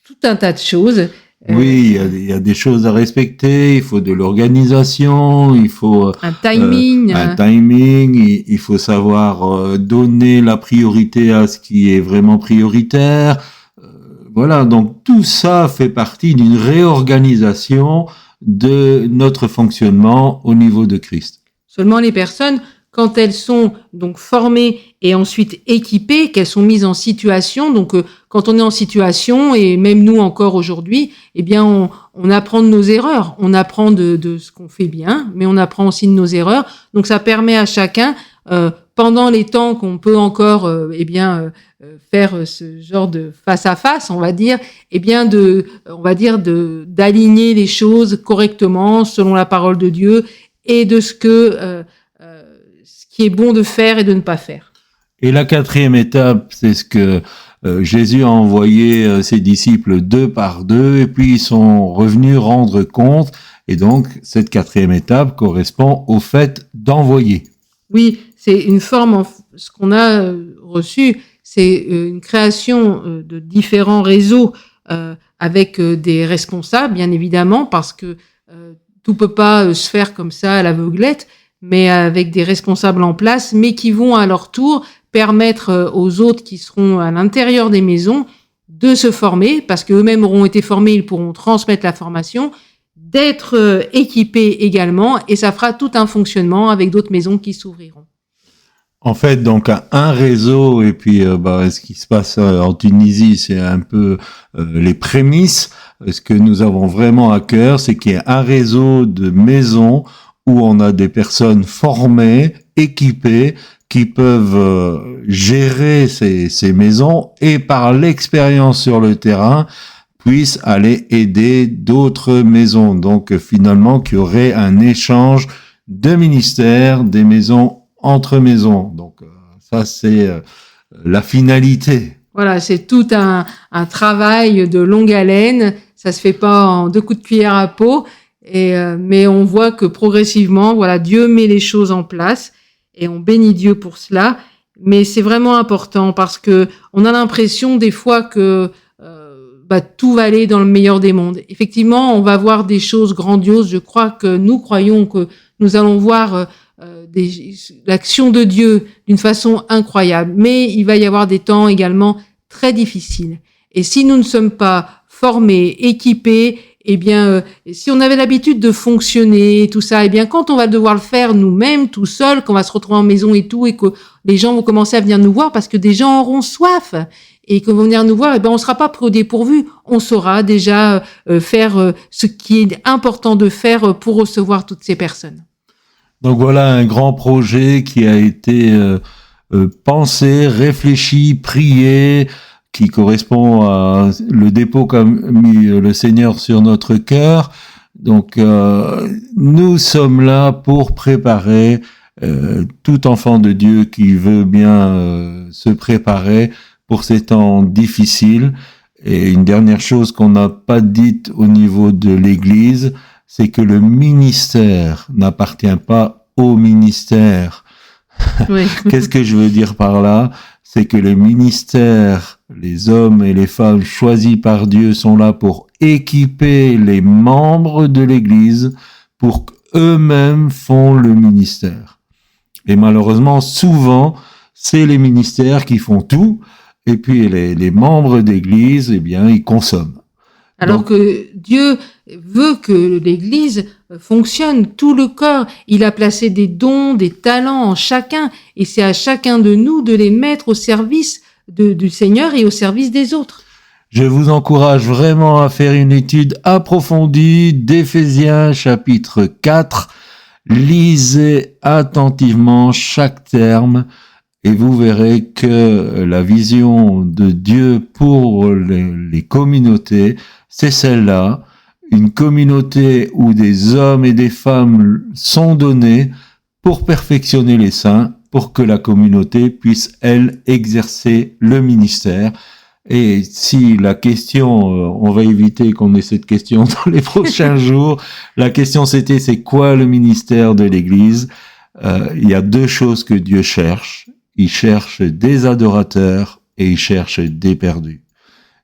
tout un tas de choses. Oui, il y a des choses à respecter, il faut de l'organisation, il faut un timing, il faut savoir donner la priorité à ce qui est vraiment prioritaire. Voilà, donc tout ça fait partie d'une réorganisation de notre fonctionnement au niveau de Christ. Seulement les personnes, quand elles sont donc formées et ensuite équipées, qu'elles sont mises en situation, donc quand on est en situation, et même nous encore aujourd'hui, eh bien on apprend de nos erreurs, on apprend de ce qu'on fait bien, mais on apprend aussi de nos erreurs. Donc ça permet à chacun, pendant les temps qu'on peut encore faire ce genre de face à face, on va dire, d'aligner les choses correctement selon la parole de Dieu et de ce qui est bon de faire et de ne pas faire. Et la quatrième étape, c'est ce que Jésus a envoyé ses disciples 2 par 2, et puis ils sont revenus rendre compte. Et donc, cette quatrième étape correspond au fait d'envoyer. Oui, c'est une forme, ce qu'on a reçu, c'est une création de différents réseaux avec des responsables, bien évidemment, parce que tout peut pas se faire comme ça à l'aveuglette, mais avec des responsables en place, mais qui vont à leur tour permettre aux autres qui seront à l'intérieur des maisons de se former, parce qu'eux-mêmes auront été formés, ils pourront transmettre la formation, d'être équipés également, et ça fera tout un fonctionnement avec d'autres maisons qui s'ouvriront. En fait, donc un réseau, et puis ce qui se passe en Tunisie, c'est un peu les prémices. Ce que nous avons vraiment à cœur, c'est qu'il y ait un réseau de maisons où on a des personnes formées, équipées, qui peuvent gérer ces maisons et par l'expérience sur le terrain puissent aller aider d'autres maisons. Donc finalement, qu'il y aurait un échange de ministères, des maisons entre maisons. Donc ça, c'est la finalité. Voilà, c'est tout un travail de longue haleine. Ça se fait pas en 2 coups de cuillère à peau. Mais on voit que progressivement, voilà, Dieu met les choses en place et on bénit Dieu pour cela. Mais c'est vraiment important parce que on a l'impression des fois que tout va aller dans le meilleur des mondes. Effectivement, on va voir des choses grandioses. Je crois que nous croyons que nous allons voir l'action de Dieu d'une façon incroyable. Mais il va y avoir des temps également très difficiles. Et si nous ne sommes pas formés, équipés, eh bien, si on avait l'habitude de fonctionner, tout ça, eh bien, quand on va devoir le faire nous-mêmes, tout seul, qu'on va se retrouver en maison et tout, et que les gens vont commencer à venir nous voir parce que des gens auront soif et qu'ils vont venir nous voir, eh ben, on sera pas pris au dépourvu. On saura déjà faire ce qui est important de faire pour recevoir toutes ces personnes. Donc voilà un grand projet qui a été pensé, réfléchi, prié, qui correspond à le dépôt qu'a mis le Seigneur sur notre cœur. Donc, nous sommes là pour préparer tout enfant de Dieu qui veut bien se préparer pour ces temps difficiles. Et une dernière chose qu'on n'a pas dite au niveau de l'Église, c'est que le ministère n'appartient pas au ministère. Oui. Qu'est-ce que je veux dire par là? C'est que les ministères, les hommes et les femmes choisis par Dieu sont là pour équiper les membres de l'Église pour qu'eux-mêmes font le ministère. Et malheureusement, souvent, c'est les ministères qui font tout, et puis les membres d'Église, eh bien, ils consomment. Alors Donc- que Dieu veut que l'Église fonctionne, tout le corps. Il a placé des dons, des talents en chacun, et c'est à chacun de nous de les mettre au service du Seigneur et au service des autres. Je vous encourage vraiment à faire une étude approfondie d'Éphésiens chapitre 4. Lisez attentivement chaque terme et vous verrez que la vision de Dieu pour les communautés, c'est celle-là. Une communauté où des hommes et des femmes sont donnés pour perfectionner les saints, pour que la communauté puisse, elle, exercer le ministère. Et si la question, on va éviter qu'on ait cette question dans les prochains jours, la question c'était c'est quoi le ministère de l'Église? Il y a deux choses que Dieu cherche. Il cherche des adorateurs et il cherche des perdus.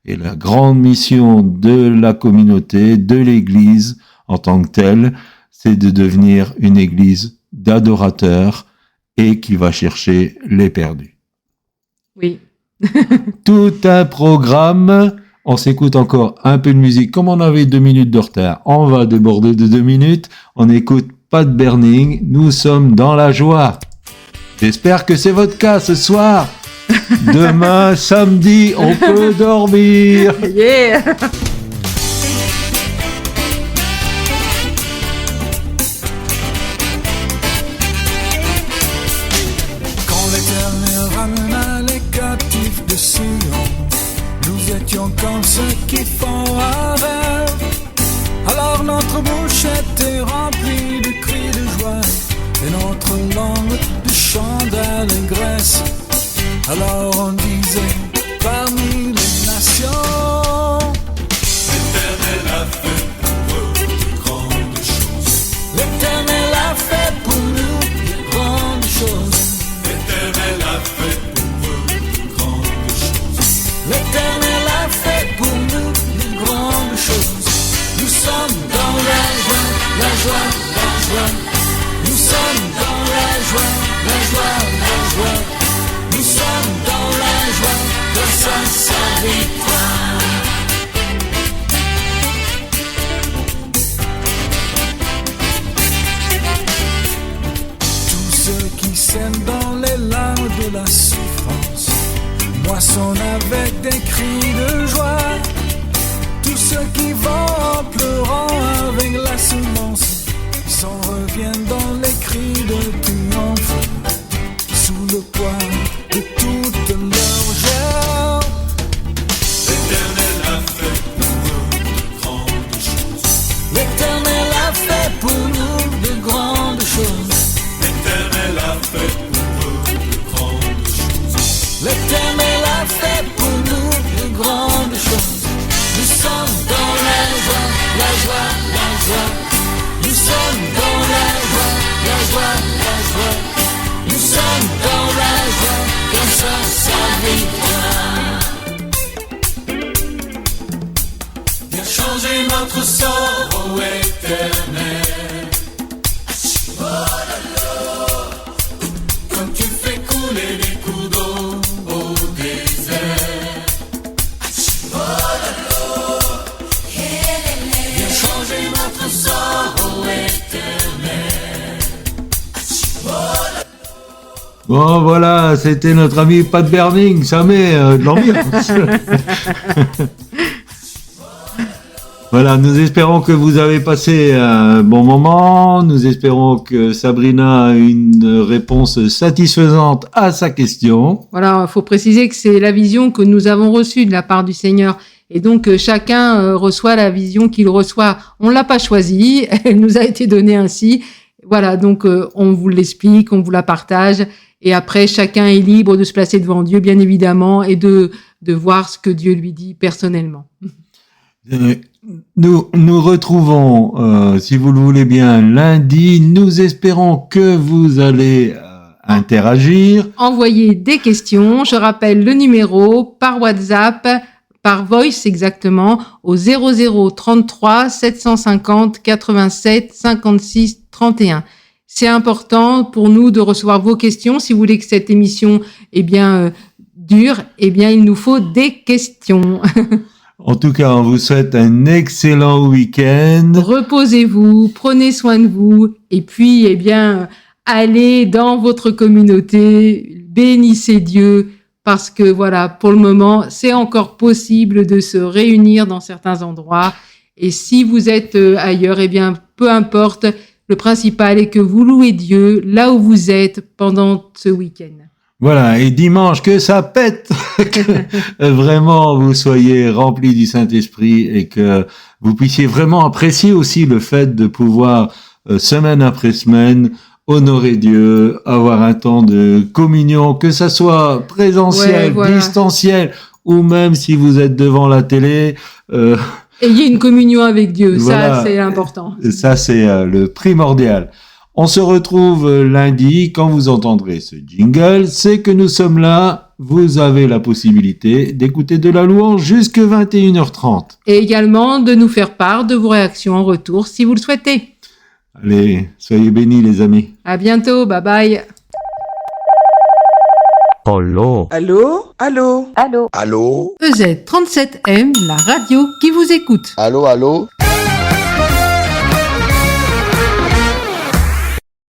Et la grande mission de la communauté, de l'Église en tant que telle, c'est de devenir une Église d'adorateurs et qui va chercher les perdus. Oui. Tout un programme. On s'écoute encore un peu de musique. Comme on avait 2 minutes de retard, on va déborder de 2 minutes. On écoute Pat Burning. Nous sommes dans la joie. J'espère que c'est votre cas ce soir. Demain, samedi, on peut dormir. Yeah. Quand l'Éternel ramena les captifs de Sion, nous étions comme ceux qui font rêve. Alors notre bouche était remplie de cris de joie et notre langue de chants d'allégresse. Alors on disait parmi les nations, l'Éternel a fait pour eux de grandes choses. L'Éternel a fait pour nous de grandes choses. L'Éternel a fait pour eux de grandes choses. L'Éternel a fait pour nous de grandes choses. Nous sommes dans la joie, la joie, la joie. Nous sommes dans la joie, la joie, la joie. Nous sommes dans la joie, grâce à sa victoire. Tous ceux qui sèment dans les larmes de la souffrance moissonnent avec des cris de joie. Tous ceux qui vont en pleurant avec la semence s'en reviennent dans les cris de triomphe, sous le poids de toute leur joie. L'Éternel a fait pour eux de grandes choses. L'Éternel a fait pour nous de grandes choses. L'Éternel a fait pour eux de grandes choses. L'Éternel a fait pour nous de grandes choses. Nous sommes dans la joie, la joie, la joie. Nous sommes dans la joie, la joie, la joie. Nous sommes dans la joie, grâce à sa victoire. Viens changer notre sort, ô Éternel. Comme tu fais couler des cours d'eau au désert. Viens changer notre sort, ô Éternel. Bon, voilà, c'était notre ami Pat Burning. Ça met de l'ambiance. Voilà, nous espérons que vous avez passé un bon moment. Nous espérons que Sabrina a une réponse satisfaisante à sa question. Voilà, il faut préciser que c'est la vision que nous avons reçue de la part du Seigneur. Et donc, chacun reçoit la vision qu'il reçoit. On l'a pas choisie, elle nous a été donnée ainsi. Voilà, donc on vous l'explique, on vous la partage. Et après, chacun est libre de se placer devant Dieu, bien évidemment, et de voir ce que Dieu lui dit personnellement. Nous retrouvons, si vous le voulez bien, lundi. Nous espérons que vous allez interagir. Envoyez des questions. Je rappelle le numéro par WhatsApp, par voice exactement, au 0033 750 87 56 31. C'est important pour nous de recevoir vos questions. Si vous voulez que cette émission, dure, il nous faut des questions. En tout cas, on vous souhaite un excellent week-end. Reposez-vous, prenez soin de vous, et puis, eh bien, allez dans votre communauté, bénissez Dieu, parce que voilà, pour le moment, c'est encore possible de se réunir dans certains endroits. Et si vous êtes ailleurs, eh bien, peu importe, le principal est que vous louez Dieu là où vous êtes pendant ce week-end. Voilà, et dimanche, que ça pète, que vraiment vous soyez remplis du Saint-Esprit et que vous puissiez vraiment apprécier aussi le fait de pouvoir, semaine après semaine, honorer Dieu, avoir un temps de communion, que ça soit présentiel, Ouais, voilà. distanciel, ou même si vous êtes devant la télé. Ayez une communion avec Dieu, Voilà. ça c'est important. Ça, c'est le primordial. On se retrouve lundi. Quand vous entendrez ce jingle, c'est que nous sommes là. Vous avez la possibilité d'écouter de la louange jusque 21h30. Et également de nous faire part de vos réactions en retour si vous le souhaitez. Allez, soyez bénis les amis. À bientôt, bye bye. Allô? Allô? Allô? Allô? Allô? EZ37M, la radio qui vous écoute. Allô, allô?